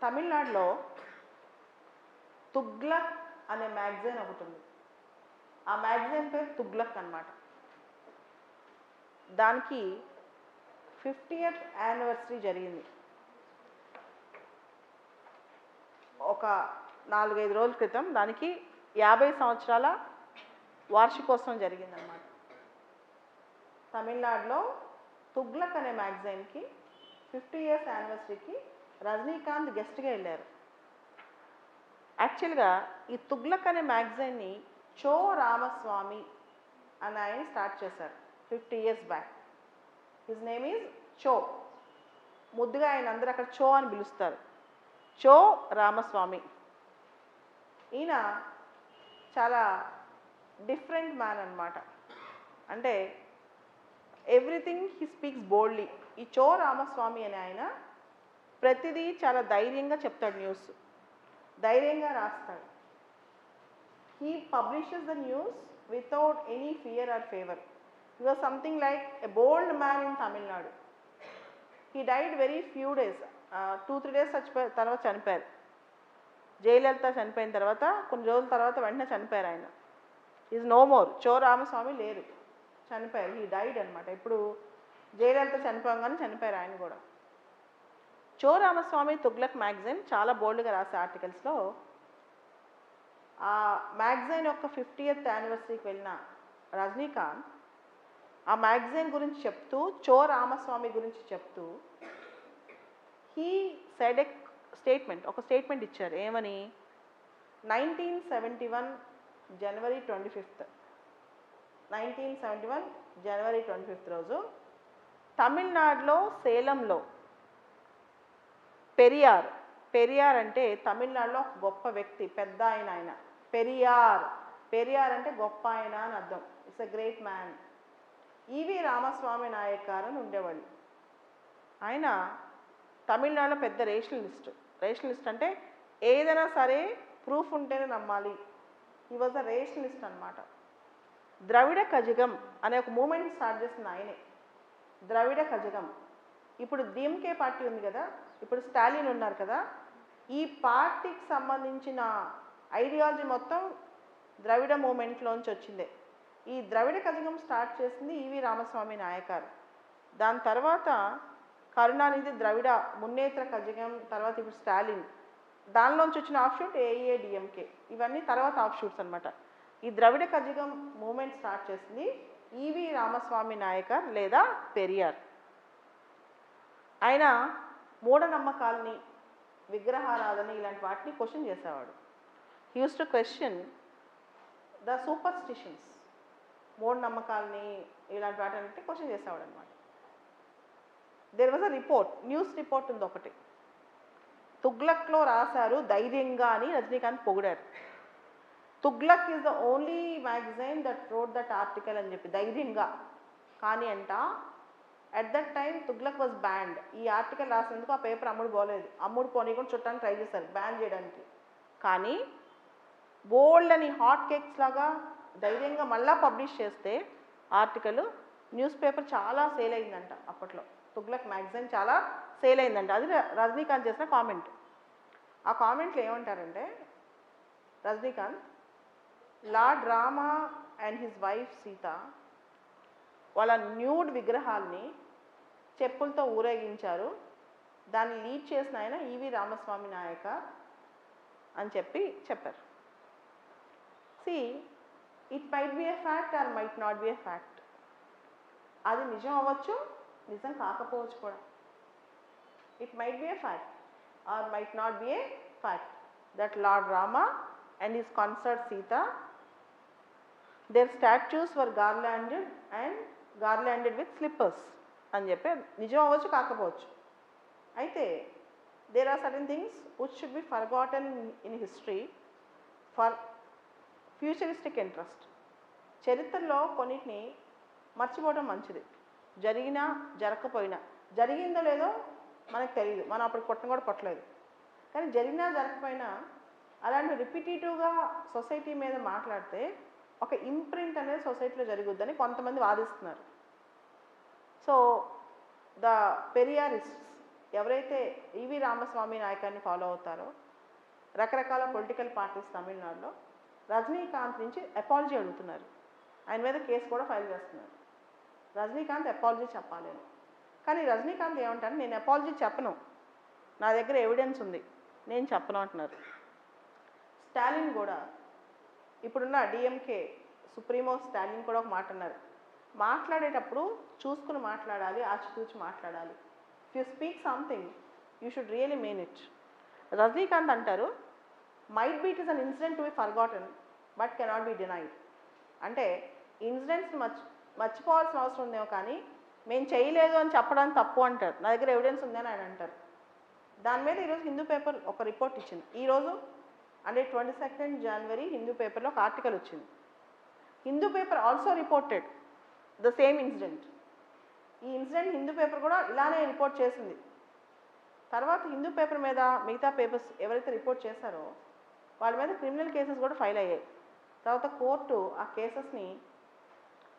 తమిళనాడులో తుగ్లక్ అనే మ్యాగజైన్ ఒకటి ఉంది. ఆ మ్యాగజైన్ పేరు తుగ్లక్ అన్నమాట. దానికి 50th యానివర్సరీ జరిగింది. ఒక 4-5 రోజుల క్రితం దానికి 50 సంవత్సరాల వార్షికోత్సవం జరిగిందనమాట. తమిళనాడులో తుగ్లక్ అనే మ్యాగజైన్కి 50 years యానివర్సరీకి రజనీకాంత్ గెస్ట్గా వెళ్ళారు. యాక్చువల్గా ఈ తుగ్లక్ అనే మ్యాగజైన్ని చో రామస్వామి అని ఆయన స్టార్ట్ చేశారు 50 years back. His name is చో. ముద్దుగా ఆయన అందరూ అక్కడ చో అని పిలుస్తారు. చో రామస్వామి. ఈయన చాలా డిఫరెంట్ మ్యాన్ అన్నమాట. అంటే ఎవ్రీథింగ్ హీ స్పీక్స్ బోల్డ్లీ. ఈ చో రామస్వామి అనే ఆయన ప్రతిదీ చాలా ధైర్యంగా చెప్తాడు. న్యూస్ ధైర్యంగా రాస్తాడు. He publishes the news without any fear or favour. He was something like a bold man in Tamil Nadu. He died very few days, 2-3 days తర్వాత చనిపోయారు. జయలలిత చనిపోయిన తర్వాత కొన్ని రోజుల తర్వాత వెంటనే చనిపోయారు ఆయన. Is no more. Cho Ramaswamy లేరు, చనిపోయారు. హీ డైడ్ అనమాట. ఇప్పుడు జయలలిత చనిపోగానే చనిపోయారు ఆయన కూడా. చో రామస్వామి తుగ్లక్ మ్యాగజైన్ చాలా బోల్డ్గా రాసే ఆర్టికల్స్లో ఆ మ్యాగజైన్ యొక్క 50th యానివర్సరీకి వెళ్ళిన రజనీకాంత్ ఆ మ్యాగజైన్ గురించి చెప్తూ, చో రామస్వామి గురించి చెప్తూ హీ సెడ్ ఎ స్టేట్మెంట్, ఒక స్టేట్మెంట్ ఇచ్చారు. ఏమని? 1971 January 25th 1971 January 25th రోజు తమిళనాడులో సేలంలో పెరియార్ అంటే తమిళనాడులో ఒక గొప్ప వ్యక్తి, పెద్ద ఆయన. పెరియార్ అంటే గొప్ప ఆయన అని అర్థం. It's a great man. EV Ramaswamy Naicker అని ఉండేవాళ్ళు. ఆయన తమిళనాడులో పెద్ద రేషనలిస్ట్ అంటే ఏదైనా సరే ప్రూఫ్ ఉంటేనే నమ్మాలి. హీ వాజ్ అ రేషనలిస్ట్ అనమాట. ద్రవిడ కజగం అనే ఒక మూమెంట్ స్టార్ట్ చేసింది ఆయనే. ద్రవిడ కజగం. ఇప్పుడు డిఎంకే పార్టీ ఉంది కదా, ఇప్పుడు స్టాలిన్ ఉన్నారు కదా, ఈ పార్టీకి సంబంధించిన ఐడియాలజీ మొత్తం ద్రవిడ మూమెంట్లోంచి వచ్చిందే. ఈ ద్రవిడ కజగం స్టార్ట్ చేసింది ఈవి రామస్వామి నాయకర్. దాని తర్వాత కరుణానిధి ద్రవిడ మున్నేత్ర కజగం, తర్వాత ఇప్పుడు స్టాలిన్, దానిలోంచి వచ్చిన ఆఫ్షూట్ ఏఐఏడిఎంకే. ఇవన్నీ తర్వాత ఆఫ్షూట్స్ అనమాట. ఈ ద్రవిడ కజగం మూమెంట్ స్టార్ట్ చేసింది ఈవి రామస్వామి నాయకర్ లేదా పెరియార్. ఆయన మూఢనమ్మకాలని, విగ్రహారాధన ఇలాంటి వాటిని క్వశ్చన్ చేసేవాడు. He uses to question the superstitions. మూఢనమ్మకాలని ఇలాంటి వాటిని క్వశ్చన్ చేసేవాడు అనమాట. There was a report, news report ఉంది ఒకటి, తుగ్లక్లో రాశారు ధైర్యంగా అని రజనీకాంత్ పొగిడారు. Thuglak is the only magazine that wrote that article అని చెప్పి ధైర్యంగా. కానీ at that time Thuglak was banned. ఈ ఆర్టికల్ రాసేందుకు ఆ పేపర్ అమ్ముడు పోనీకుండా చుట్టానికి ట్రై చేశారు బ్యాన్ చేయడానికి. కానీ బోల్డ్ అని హాట్ కేక్స్ లాగా ధైర్యంగా మళ్ళా పబ్లిష్ చేస్తే ఆర్టికల్, న్యూస్ పేపర్ చాలా సేల్ అయిందంట. అప్పట్లో తుగ్లక్ మ్యాగజైన్ చాలా సేల్ అయిందంట. అది రజనీకాంత్ చేసిన కామెంట్. ఆ కామెంట్లో ఏమంటారంటే Rajinikanth, lord Rama and his wife Sita వాళ్ళ న్యూడ్ విగ్రహాల్ని చెప్పులతో ఊరేగించారు. దాన్ని లీడ్ చేసిన ఆయన ఈవి రామస్వామి నాయకర్ అని చెప్పారు. See, it might be a fact or might not be a fact. అది నిజం అవ్వచ్చు, నిజం కాకపోవచ్చు కూడా. It might be a fact or might not be a fact that Lord Rama and his consort Sita, their statues were garlanded with slippers అని చెప్పి నిజం అవ్వచ్చు, కాకపోవచ్చు. అయితే there are certain things which should be forgotten in history for futuristic interest. చరిత్రలో కొన్నిటిని మర్చిపోవడం మంచిది. జరిగినా జరగకపోయినా, జరిగిందో లేదో మనకు తెలియదు, మనం అప్పుడు కొట్టలేదు. కానీ జరిగినా జరగకపోయినా అలాంటి రిపిటేటివ్గా సొసైటీ మీద మాట్లాడితే ఒక ఇంప్రింట్ అనేది సొసైటీలో జరుగుద్దని కొంతమంది వాదిస్తున్నారు. సో ద పెరియారిస్ట్స్ ఎవరైతే ఈవి రామస్వామి నాయకాన్ని ఫాలో అవుతారో రకరకాల పొలిటికల్ పార్టీస్ తమిళనాడులో రజనీకాంత్ నుంచి అపాలజీ అడుగుతున్నారు. ఆయన మీద కేసు కూడా ఫైల్ చేస్తున్నారు. రజనీకాంత్ అపాలజీ చెప్పాలి అని. కానీ రజనీకాంత్ ఏమంటారు, నేను అపాలజీ చెప్పను, నా దగ్గర ఎవిడెన్స్ ఉంది, నేను చెప్పను అంటున్నారు. స్టాలిన్ కూడా, ఇప్పుడున్న డిఎంకే సుప్రీమో స్టాలిన్ కూడా ఒక మాట అన్నారు, మాట్లాడేటప్పుడు చూసుకుని మాట్లాడాలి, ఆచితూచి మాట్లాడాలి. If you speak something you should really mean it. Rajinikanth అంటారు, might be it is an incident to be forgotten but cannot be denied. అంటే ఇన్సిడెంట్స్ మర్చిపోవాల్సిన అవసరం ఉందేమో, కానీ మేము చేయలేదు అని చెప్పడానికి తప్పు అంటారు. నా దగ్గర ఎవిడెన్స్ ఉందని ఆయన అంటారు. దాని మీద ఈరోజు హిందూ పేపర్ ఒక రిపోర్ట్ ఇచ్చింది. ఈరోజు అంటే 22 జనవరి హిందూ పేపర్లో ఒక ఆర్టికల్ వచ్చింది. Hindu paper also reported the same incident. ఈ ఇన్సిడెంట్ హిందూ పేపర్ కూడా ఇలానే రిపోర్ట్ చేసింది. తర్వాత హిందూ పేపర్ మీద మిగతా పేపర్స్ ఎవరైతే రిపోర్ట్ చేశారో వాళ్ళ మీద క్రిమినల్ కేసెస్ కూడా ఫైల్ అయ్యాయి. తర్వాత కోర్టు ఆ కేసెస్ని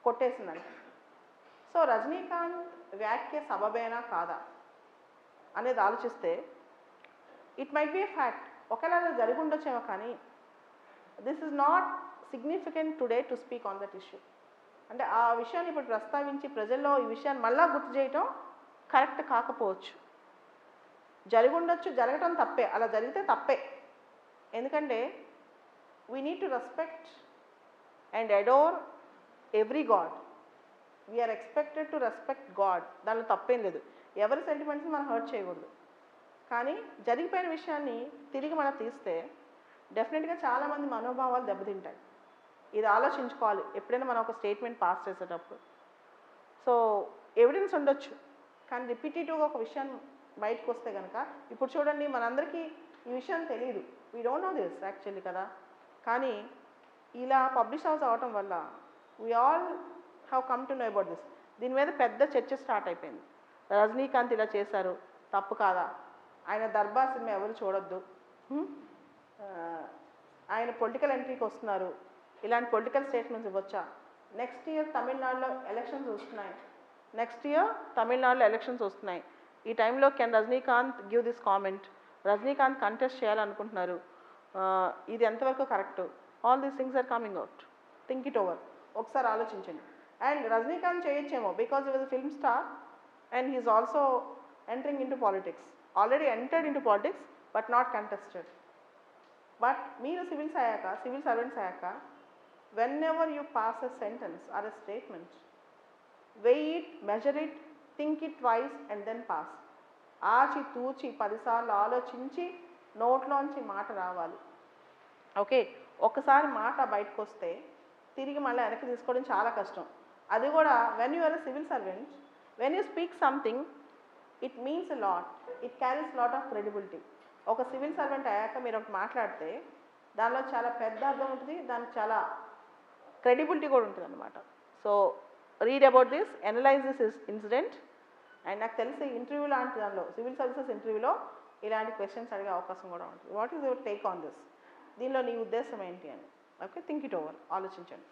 కొట్టేసిందంట. సో రజనీకాంత్ వ్యాఖ్య సబబేనా కాదా అనేది ఆలోచిస్తే it might be a fact. ఒకవేళ జరిగి ఉండొచ్చేమో, కానీ this is not significant today to speak on that issue. అంటే ఆ విషయాన్ని ఇప్పుడు ప్రస్తావించి ప్రజల్లో ఈ విషయాన్ని మళ్ళా గుర్తు చేయటం కరెక్ట్ కాకపోవచ్చు. జరిగి ఉండొచ్చు, జరగటం తప్పే, అలా జరిగితే తప్పే. ఎందుకంటే we need to respect and adore every god. We are expected to respect God. దానిలో తప్పేం లేదు. ఎవరి సెంటిమెంట్స్ని మనం హర్ట్ చేయకూడదు. కానీ జరిగిపోయిన విషయాన్ని తిరిగి మనం తీస్తే డెఫినెట్గా చాలామంది మనోభావాలు దెబ్బతింటాయి. ఇది ఆలోచించుకోవాలి ఎప్పుడైనా మనం ఒక స్టేట్మెంట్ పాస్ చేసేటప్పుడు. సో ఎవిడెన్స్ ఉండొచ్చు, కానీ రిపీటేటివ్గా ఒక విషయం బయటకు వస్తే కనుక, ఇప్పుడు చూడండి మనందరికీ ఈ విషయం తెలియదు, we don't know this actually కదా. కానీ ఇలా పబ్లిష్ హౌస్ అవటం వల్ల we all have come to know about this. దీని మీద పెద్ద చర్చ స్టార్ట్ అయిపోయింది. రజనీకాంత్ ఇలా చేశారు, తప్పు కాదా, ఆయన దర్బార్ సినిమా ఎవరు చూడొద్దు, ఆయన పొలిటికల్ ఎంట్రీకి వస్తున్నారు, ఇలాంటి పొలిటికల్ స్టేట్మెంట్స్ ఇవ్వచ్చా, నెక్స్ట్ ఇయర్ తమిళనాడులో ఎలక్షన్స్ వస్తున్నాయి, ఈ టైంలో can Rajinikanth give this comment, Rajinikanth contest చేయాలనుకుంటున్నారు, ఇది ఎంతవరకు correct, all these things are coming out. Think it over, ఒకసారి ఆలోచించండి. అండ్ రజనీకాంత్ చేయొచ్చేమో, because he was a film star and he is also entering into politics, already entered into politics but not contested. But మీరు civil servants అయ్యాక whenever you pass a sentence or a statement, weigh it, measure it, think it twice and then pass. ఆచి తూచి 10 సార్లు ఆలోచించి నోట్లోంచి మాట రావాలి. Okay, ఒకసారి మాట బయటకు వస్తే తిరిగి మళ్ళీ వెనక్కి తీసుకోవడం చాలా కష్టం. అది కూడా when you are a civil servant, when you speak something it means a lot, it carries lot of credibility. ఒక సివిల్ సర్వెంట్ అయ్యాక మీరు ఒకటి మాట్లాడితే దానిలో చాలా పెద్ద అర్థం ఉంటుంది, దానికి చాలా క్రెడిబిలిటీ కూడా ఉంటుంది అనమాట. So read about this, analyse this incident. And నాకు తెలిసి ఇంటర్వ్యూ లాంటి దానిలో, సివిల్ సర్వీసెస్ ఇంటర్వ్యూలో ఇలాంటి క్వశ్చన్స్ అడిగే అవకాశం కూడా ఉంటుంది. What is your take on this, దీనిలో నీ ఉద్దేశం ఏంటి అని. ఓకే, థింక్ ఇట్ ఓవర్, ఆలోచించండి.